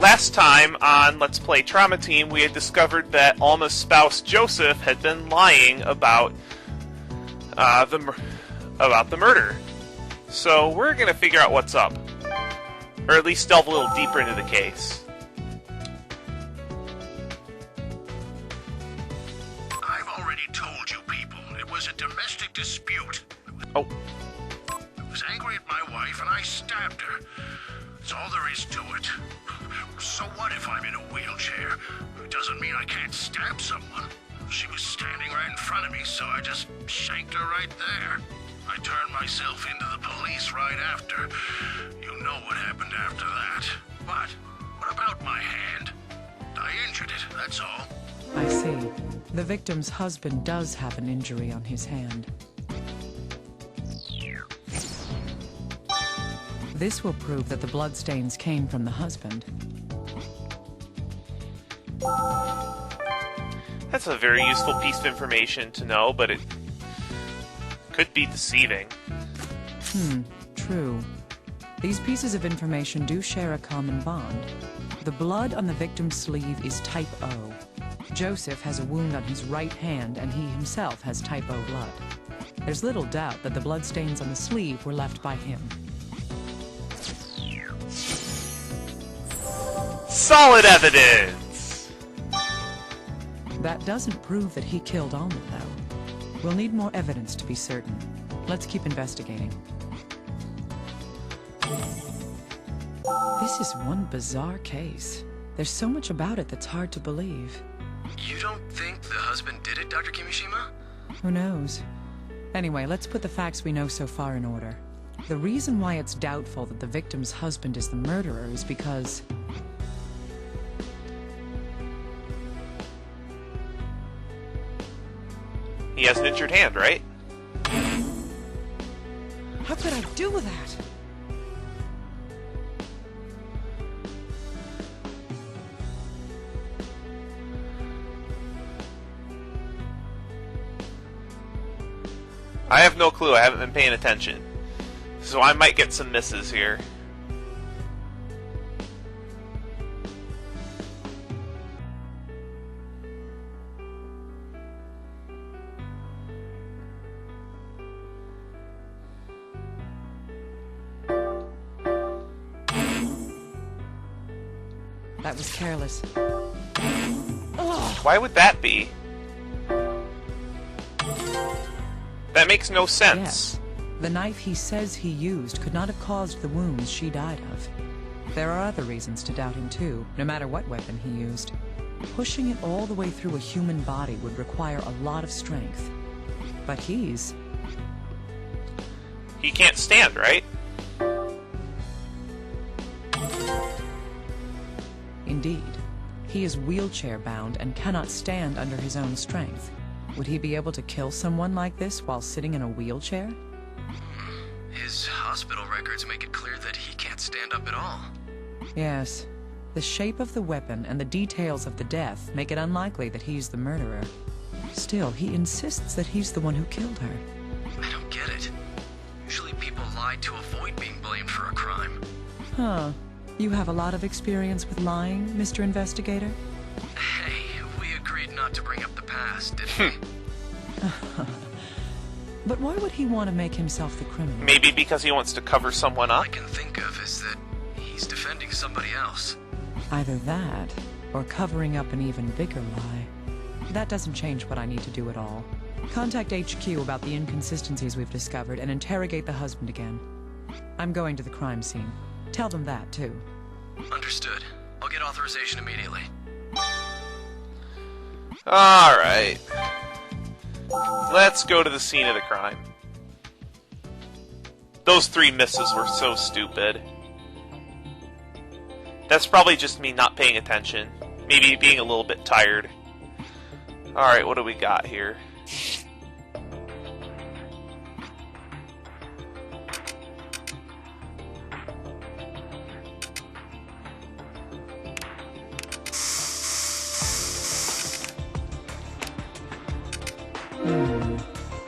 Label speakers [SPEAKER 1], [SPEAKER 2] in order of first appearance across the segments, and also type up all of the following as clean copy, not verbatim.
[SPEAKER 1] Last time on Let's Play Trauma Team, we had discovered that Alma's spouse Joseph had been lying about the murder. So we're going to figure out what's up, or at least delve a little deeper into the case.
[SPEAKER 2] I've already told you people, it was a domestic dispute.
[SPEAKER 1] Oh.
[SPEAKER 2] I was angry at my wife and I stabbed her. That's all there is to it. So what if I'm in a wheelchair? It doesn't mean I can't stab someone. She was standing right in front of me, so I just shanked her right there. I turned myself into the police right after. You know what happened after that. But what about my hand? I injured it, that's all.
[SPEAKER 3] I see. The victim's husband does have an injury on his hand. This will prove that the bloodstains came from the husband.
[SPEAKER 1] That's a very useful piece of information to know, but it could be deceiving.
[SPEAKER 3] True. These pieces of information do share a common bond. The blood on the victim's sleeve is type O. Joseph has a wound on his right hand, and he himself has type O blood. There's little doubt that the bloodstains on the sleeve were left by him.
[SPEAKER 1] Solid evidence!
[SPEAKER 3] That doesn't prove that he killed Alma, though. We'll need more evidence to be certain. Let's keep investigating. This is one bizarre case. There's so much about it that's hard to believe.
[SPEAKER 4] You don't think the husband did it, Dr. Kimishima?
[SPEAKER 3] Who knows? Anyway, let's put the facts we know so far in order. The reason why it's doubtful that the victim's husband is the murderer is because...
[SPEAKER 1] he has an injured hand, right?
[SPEAKER 3] How could I do with that?
[SPEAKER 1] I have no clue. I haven't been paying attention. So I might get some misses here.
[SPEAKER 3] That was careless.
[SPEAKER 1] Why would that be? That makes no sense.
[SPEAKER 3] Yes. The knife he says he used could not have caused the wounds she died of. There are other reasons to doubt him too, no matter what weapon he used. Pushing it all the way through a human body would require a lot of strength. But
[SPEAKER 1] he can't stand, right?
[SPEAKER 3] Indeed. He is wheelchair-bound and cannot stand under his own strength. Would he be able to kill someone like this while sitting in a wheelchair?
[SPEAKER 4] His hospital records make it clear that he can't stand up at all.
[SPEAKER 3] Yes. The shape of the weapon and the details of the death make it unlikely that he's the murderer. Still, he insists that he's the one who killed her.
[SPEAKER 4] I don't get it. Usually people lie to avoid being blamed for a crime.
[SPEAKER 3] Huh. You have a lot of experience with lying, Mr. Investigator?
[SPEAKER 4] Hey, we agreed not to bring up the past, didn't we?
[SPEAKER 3] But why would he want to make himself the criminal?
[SPEAKER 1] Maybe because he wants to cover someone
[SPEAKER 4] All
[SPEAKER 1] up?
[SPEAKER 4] I can think of is that he's defending somebody else.
[SPEAKER 3] Either that, or covering up an even bigger lie. That doesn't change what I need to do at all. Contact HQ about the inconsistencies we've discovered and interrogate the husband again. I'm going to the crime scene. Tell them that, too.
[SPEAKER 4] Understood. I'll get authorization immediately.
[SPEAKER 1] Alright. Let's go to the scene of the crime. Those 3 misses were so stupid. That's probably just me not paying attention. Maybe being a little bit tired. Alright, what do we got here?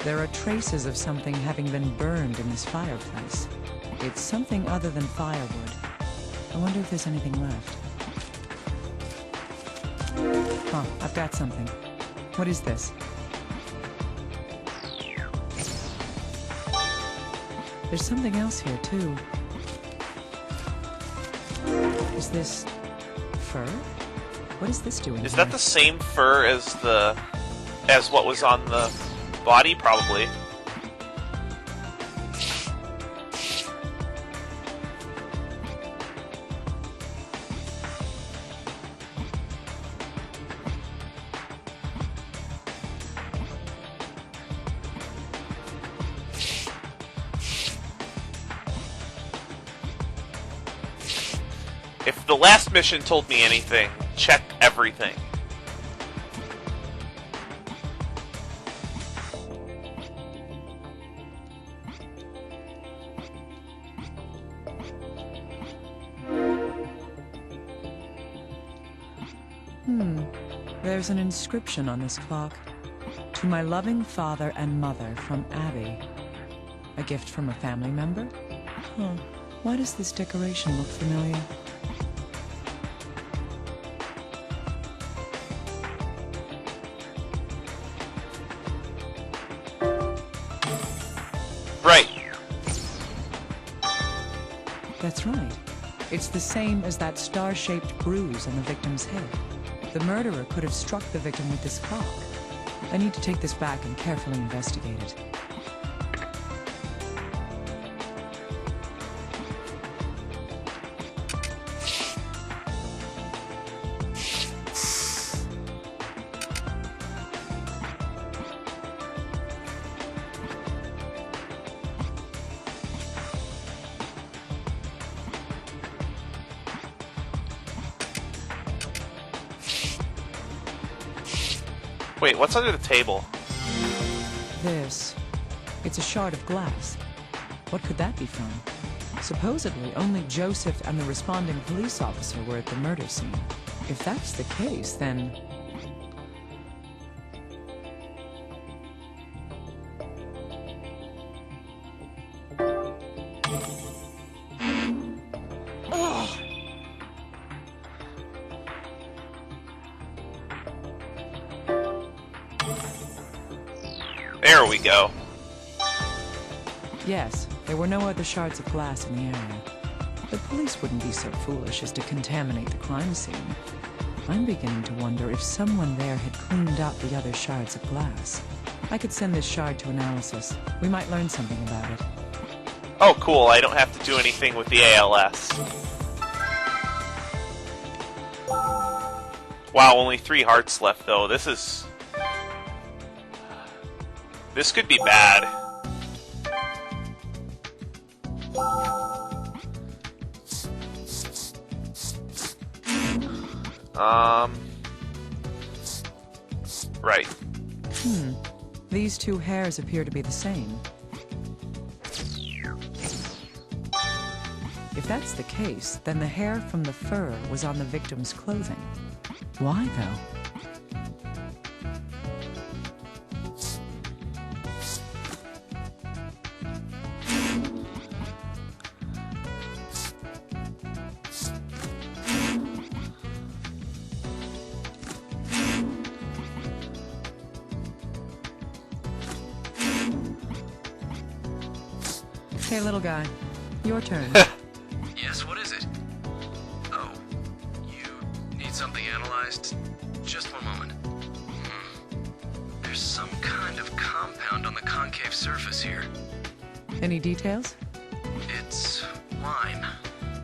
[SPEAKER 3] There are traces of something having been burned in this fireplace. It's something other than firewood. I wonder if there's anything left. Huh, I've got something. What is this? There's something else here, too. Is this fur? What is this doing
[SPEAKER 1] Is
[SPEAKER 3] here?
[SPEAKER 1] that the same fur as what was on the body? Probably. If the last mission told me anything, check everything.
[SPEAKER 3] There's an inscription on this clock. To my loving father and mother from Abby. A gift from a family member? Huh. Why does this decoration look familiar?
[SPEAKER 1] Right.
[SPEAKER 3] That's right. It's the same as that star-shaped bruise on the victim's head. The murderer could have struck the victim with this clock. I need to take this back and carefully investigate it.
[SPEAKER 1] Wait, what's under the table?
[SPEAKER 3] This. It's a shard of glass. What could that be from? Supposedly, only Joseph and the responding police officer were at the murder scene. If that's the case, then...
[SPEAKER 1] There we go.
[SPEAKER 3] Yes, there were no other shards of glass in the area. The police wouldn't be so foolish as to contaminate the crime scene. I'm beginning to wonder if someone there had cleaned out the other shards of glass. I could send this shard to analysis. We might learn something about it.
[SPEAKER 1] Oh, cool. I don't have to do anything with the ALS. Wow, only 3 hearts left, though. This could be bad. Right.
[SPEAKER 3] These two hairs appear to be the same. If that's the case, then the hair from the fur was on the victim's clothing. Why, though? Hey, little guy. Your turn.
[SPEAKER 4] Yes, what is it? Oh, you need something analyzed? Just one moment. There's some kind of compound on the concave surface here.
[SPEAKER 3] Any details?
[SPEAKER 4] It's wine.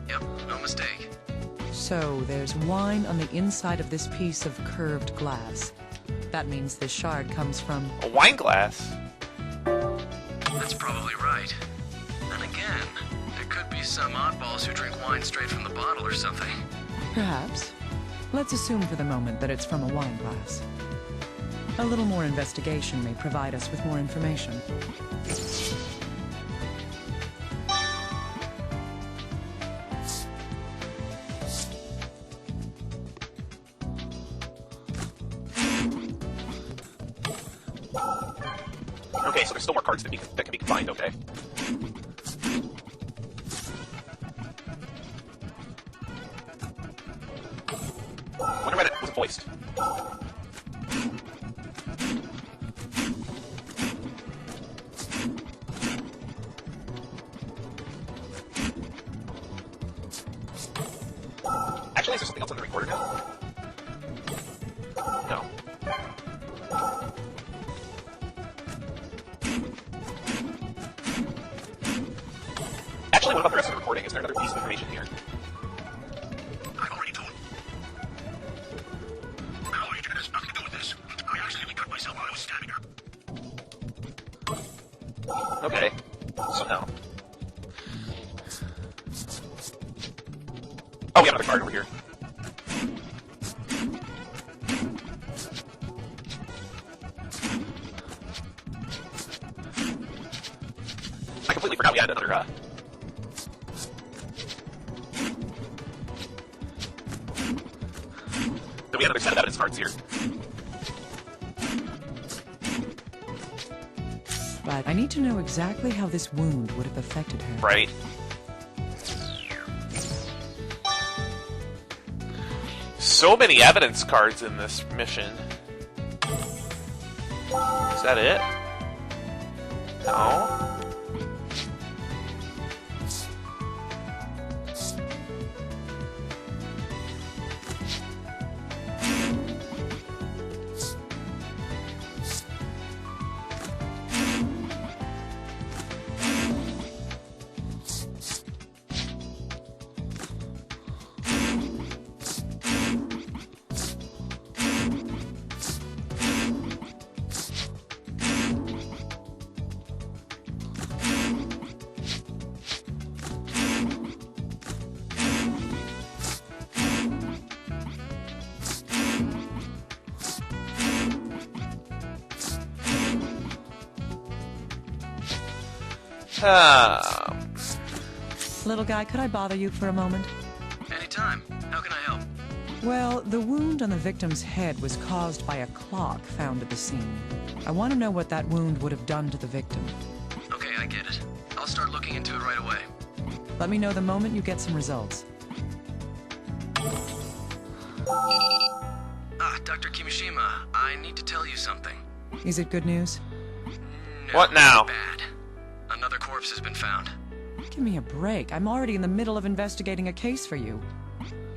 [SPEAKER 4] Yep, no mistake.
[SPEAKER 3] So, there's wine on the inside of this piece of curved glass. That means this shard comes from...
[SPEAKER 1] A wine glass.
[SPEAKER 4] That's probably right. Then again, there could be some oddballs who drink wine straight from the bottle or something.
[SPEAKER 3] Perhaps. Let's assume for the moment that it's from a wine glass. A little more investigation may provide us with more information.
[SPEAKER 1] Okay, so there's still more cards that can be combined, okay. When I read it, was Hoist. Actually, is there something else on the recorder now? No. Actually, what about the rest of the recording? Is there another piece of information here?
[SPEAKER 2] I've already told you. No, Agent, it has nothing to do with this. I accidentally cut myself while I was stabbing her.
[SPEAKER 1] Okay. So no. Oh, we have another card over here. I completely forgot we had another, that we had another set of evidence cards here.
[SPEAKER 3] But I need to know exactly how this wound would have affected her.
[SPEAKER 1] Right. So many evidence cards in this mission. Is that it? No?
[SPEAKER 3] Little guy, could I bother you for a moment?
[SPEAKER 4] Anytime. How can I help?
[SPEAKER 3] Well, the wound on the victim's head was caused by a clock found at the scene. I want to know what that wound would have done to the victim.
[SPEAKER 4] Okay, I get it. I'll start looking into it right away.
[SPEAKER 3] Let me know the moment you get some results.
[SPEAKER 4] Dr. Kimishima, I need to tell you something.
[SPEAKER 3] Is it good news?
[SPEAKER 4] No,
[SPEAKER 1] What now?
[SPEAKER 4] Bad. Another corpse has been found.
[SPEAKER 3] Give me a break. I'm already in the middle of investigating a case for you.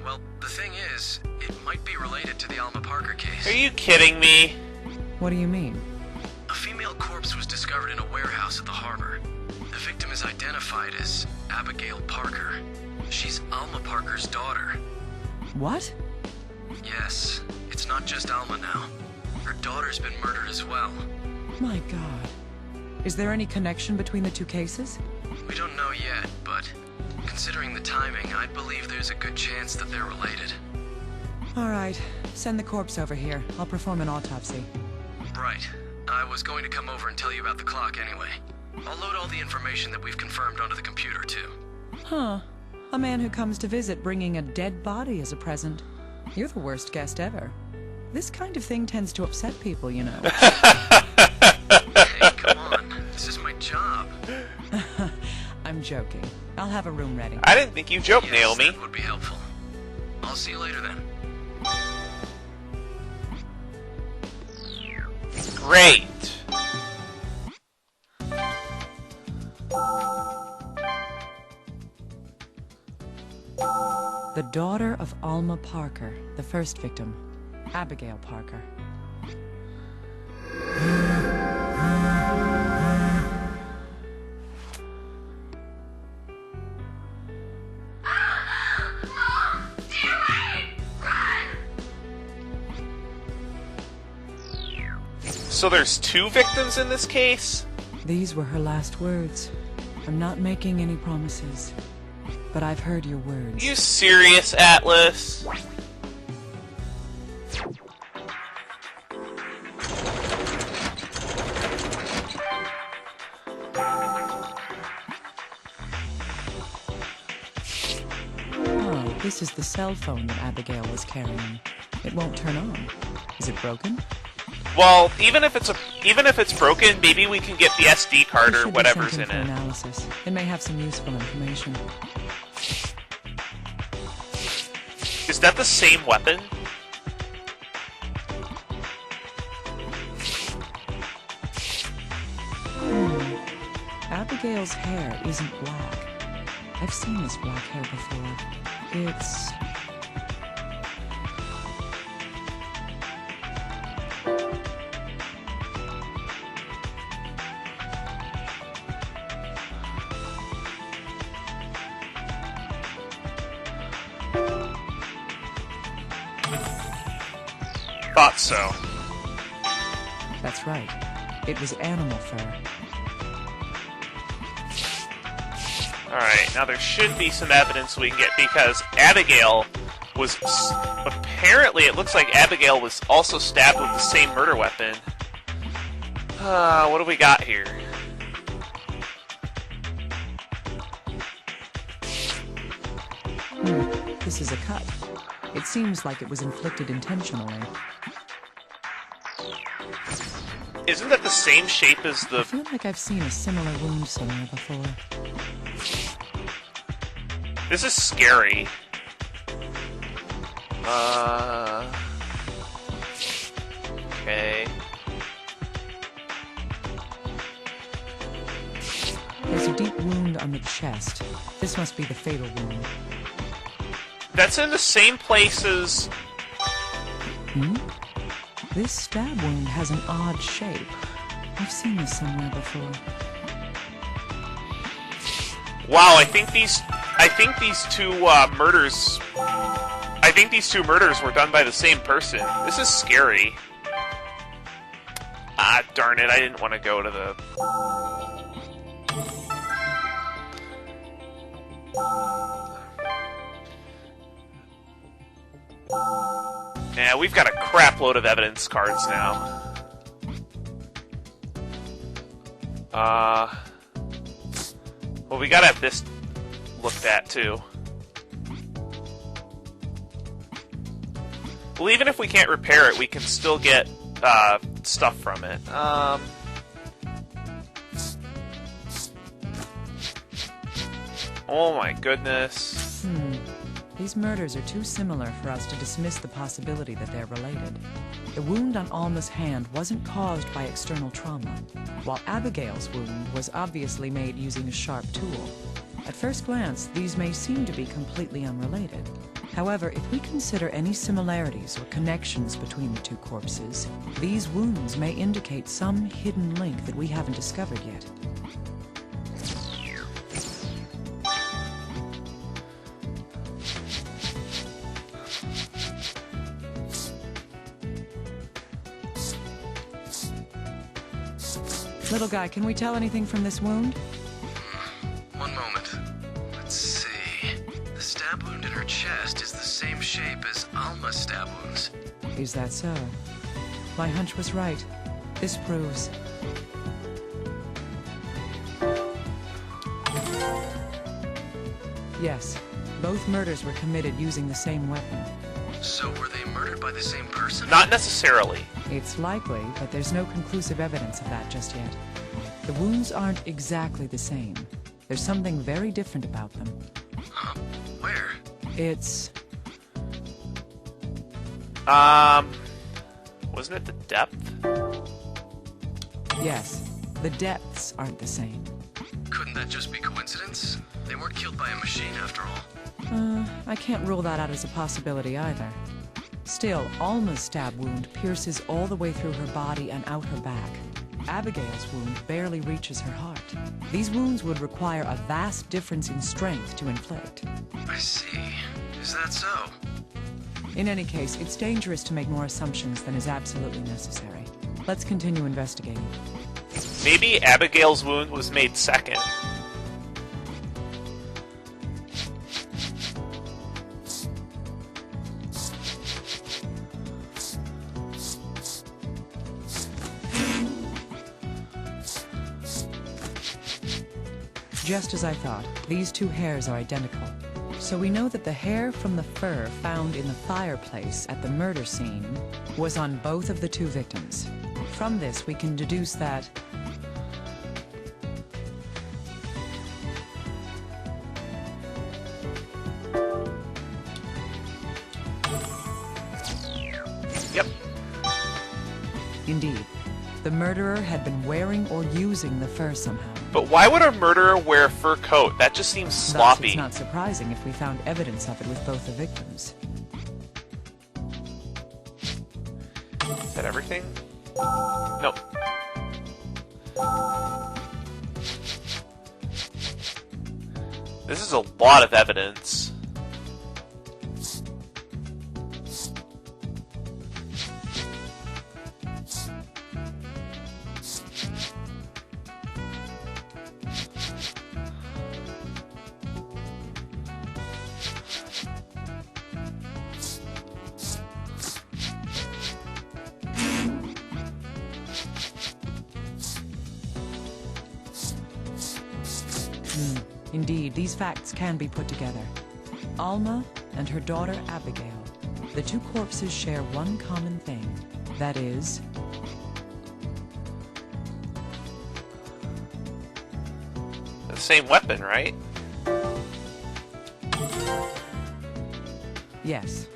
[SPEAKER 4] Well, the thing is, it might be related to the Alma Parker case.
[SPEAKER 1] Are you kidding me?
[SPEAKER 3] What do you mean?
[SPEAKER 4] A female corpse was discovered in a warehouse at the harbor. The victim is identified as Abigail Parker. She's Alma Parker's daughter.
[SPEAKER 3] What?
[SPEAKER 4] Yes, it's not just Alma now. Her daughter's been murdered as well.
[SPEAKER 3] My God. Is there any connection between the two cases?
[SPEAKER 4] We don't know yet, but considering the timing, I'd believe there's a good chance that they're related.
[SPEAKER 3] All right. Send the corpse over here. I'll perform an autopsy.
[SPEAKER 4] Right. I was going to come over and tell you about the clock anyway. I'll load all the information that we've confirmed onto the computer, too.
[SPEAKER 3] Huh. A man who comes to visit bringing a dead body as a present. You're the worst guest ever. This kind of thing tends to upset people, you know.
[SPEAKER 4] Hey, come on. This is my job.
[SPEAKER 3] I'm joking. I'll have a room ready.
[SPEAKER 1] I didn't think you joked,
[SPEAKER 4] Yes,
[SPEAKER 1] Naomi.
[SPEAKER 4] that would be helpful. I'll see you later then.
[SPEAKER 1] Great.
[SPEAKER 3] The daughter of Alma Parker, the first victim, Abigail Parker.
[SPEAKER 1] So there's two victims in this case?
[SPEAKER 3] These were her last words. I'm not making any promises, but I've heard your words.
[SPEAKER 1] You serious, Atlas?
[SPEAKER 3] Oh, this is the cell phone that Abigail was carrying. It won't turn on. Is it broken?
[SPEAKER 1] Well, even if it's broken, maybe we can get the SD card
[SPEAKER 3] It
[SPEAKER 1] or
[SPEAKER 3] should be
[SPEAKER 1] whatever's
[SPEAKER 3] sent
[SPEAKER 1] in
[SPEAKER 3] for
[SPEAKER 1] it.
[SPEAKER 3] analysis. It may have some useful information.
[SPEAKER 1] Is that the same weapon?
[SPEAKER 3] Abigail's hair isn't black. I've seen this black hair before. It's...
[SPEAKER 1] Thought so.
[SPEAKER 3] That's right. It was animal fur.
[SPEAKER 1] Alright, now there should be some evidence we can get, because Abigail was... Apparently, it looks like Abigail was also stabbed with the same murder weapon. What do we got here?
[SPEAKER 3] This is a cut. It seems like it was inflicted intentionally.
[SPEAKER 1] Isn't that the same shape as
[SPEAKER 3] I
[SPEAKER 1] the...
[SPEAKER 3] feel like I've seen a similar wound somewhere before.
[SPEAKER 1] This is scary. Okay.
[SPEAKER 3] There's a deep wound on the chest. This must be the fatal wound.
[SPEAKER 1] That's in the same place as...
[SPEAKER 3] This stab wound has an odd shape. I've seen this somewhere before.
[SPEAKER 1] Wow, I think these two murders... I think these two murders were done by the same person. This is scary. Ah, darn it, I didn't want to go to the... Yeah, we've got a crap load of evidence cards now. Well, we gotta have this looked at, too. Well, even if we can't repair it, we can still get, stuff from it. Oh my goodness.
[SPEAKER 3] These murders are too similar for us to dismiss the possibility that they're related. The wound on Alma's hand wasn't caused by external trauma, while Abigail's wound was obviously made using a sharp tool. At first glance, these may seem to be completely unrelated. However, if we consider any similarities or connections between the two corpses, these wounds may indicate some hidden link that we haven't discovered yet. Little guy, can we tell anything from this wound?
[SPEAKER 4] One moment. Let's see. The stab wound in her chest is the same shape as Alma's stab wounds.
[SPEAKER 3] Is that so? My hunch was right. This proves... Yes, both murders were committed using the same weapon.
[SPEAKER 4] So were they murdered by the same person?
[SPEAKER 1] Not necessarily.
[SPEAKER 3] It's likely, but there's no conclusive evidence of that just yet. The wounds aren't exactly the same. There's something very different about them.
[SPEAKER 4] Huh? Where?
[SPEAKER 3] It's...
[SPEAKER 1] Wasn't it the depth?
[SPEAKER 3] Yes, the depths aren't the same.
[SPEAKER 4] Couldn't that just be coincidence? They weren't killed by a machine after all.
[SPEAKER 3] I can't rule that out as a possibility either. Still, Alma's stab wound pierces all the way through her body and out her back. Abigail's wound barely reaches her heart. These wounds would require a vast difference in strength to inflict.
[SPEAKER 4] I see. Is that so?
[SPEAKER 3] In any case, it's dangerous to make more assumptions than is absolutely necessary. Let's continue investigating.
[SPEAKER 1] Maybe Abigail's wound was made second.
[SPEAKER 3] Just as I thought, these two hairs are identical. So we know that the hair from the fur found in the fireplace at the murder scene was on both of the two victims. From this, we can deduce that...
[SPEAKER 1] Yep.
[SPEAKER 3] Indeed, the murderer had been wearing or using the fur somehow.
[SPEAKER 1] But why would a murderer wear a fur coat? That just seems
[SPEAKER 3] Thus,
[SPEAKER 1] sloppy.
[SPEAKER 3] it's not surprising if we found evidence of it with both the victims.
[SPEAKER 1] Is that everything? Nope. This is a lot of evidence.
[SPEAKER 3] Indeed, these facts can be put together. Alma and her daughter Abigail. The two corpses share one common thing. That is...
[SPEAKER 1] The same weapon, right?
[SPEAKER 3] Yes,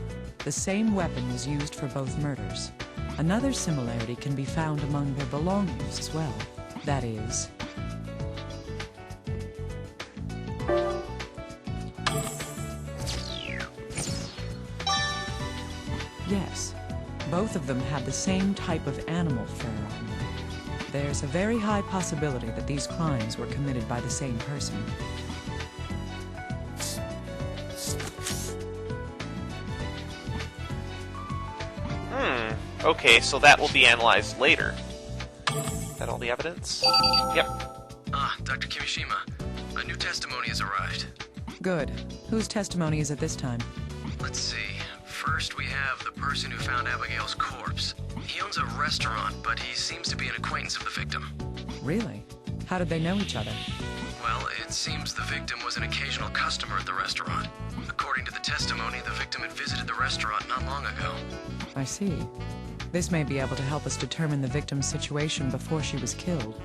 [SPEAKER 3] the same weapon was used for both murders. Another similarity can be found among their belongings as well. That is... Yes, both of them had the same type of animal fur on them. There's a very high possibility that these crimes were committed by the same person.
[SPEAKER 1] Okay, so that will be analyzed later. Is that all the evidence? Yep.
[SPEAKER 4] Dr. Kimishima, a new testimony has arrived.
[SPEAKER 3] Good. Whose testimony is it this time?
[SPEAKER 4] Let's see. First, we have the person who found Abigail's corpse. He owns a restaurant, but he seems to be an acquaintance of the victim.
[SPEAKER 3] Really? How did they know each other?
[SPEAKER 4] Well, it seems the victim was an occasional customer at the restaurant. According to the testimony, the victim had visited the restaurant not long ago.
[SPEAKER 3] I see. This may be able to help us determine the victim's situation before she was killed.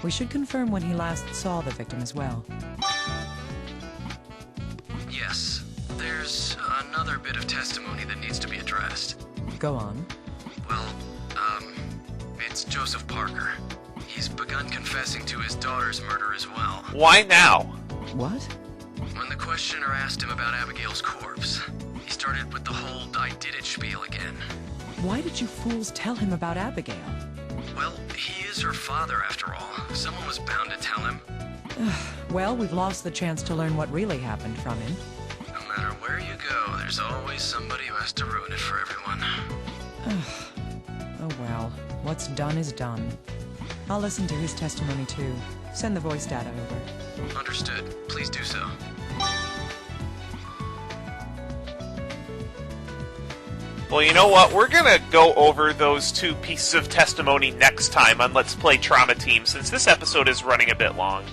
[SPEAKER 3] We should confirm when he last saw the victim as well.
[SPEAKER 4] Yes. There's another bit of testimony that needs to be addressed.
[SPEAKER 3] Go on.
[SPEAKER 4] Well, it's Joseph Parker. He's begun confessing to his daughter's murder as well.
[SPEAKER 1] Why now?
[SPEAKER 3] What?
[SPEAKER 4] When the questioner asked him about Abigail's corpse, he started with the whole "I did it" spiel again.
[SPEAKER 3] Why did you fools tell him about Abigail?
[SPEAKER 4] Well, he is her father after all. Someone was bound to tell him.
[SPEAKER 3] Well, we've lost the chance to learn what really happened from him.
[SPEAKER 4] No matter where you go, there's always somebody who has to ruin it for everyone.
[SPEAKER 3] Oh well, what's done is done. I'll listen to his testimony too. Send the voice data over.
[SPEAKER 4] Understood. Please do so.
[SPEAKER 1] Well, you know what? We're gonna go over those two pieces of testimony next time on Let's Play Trauma Team, since this episode is running a bit long.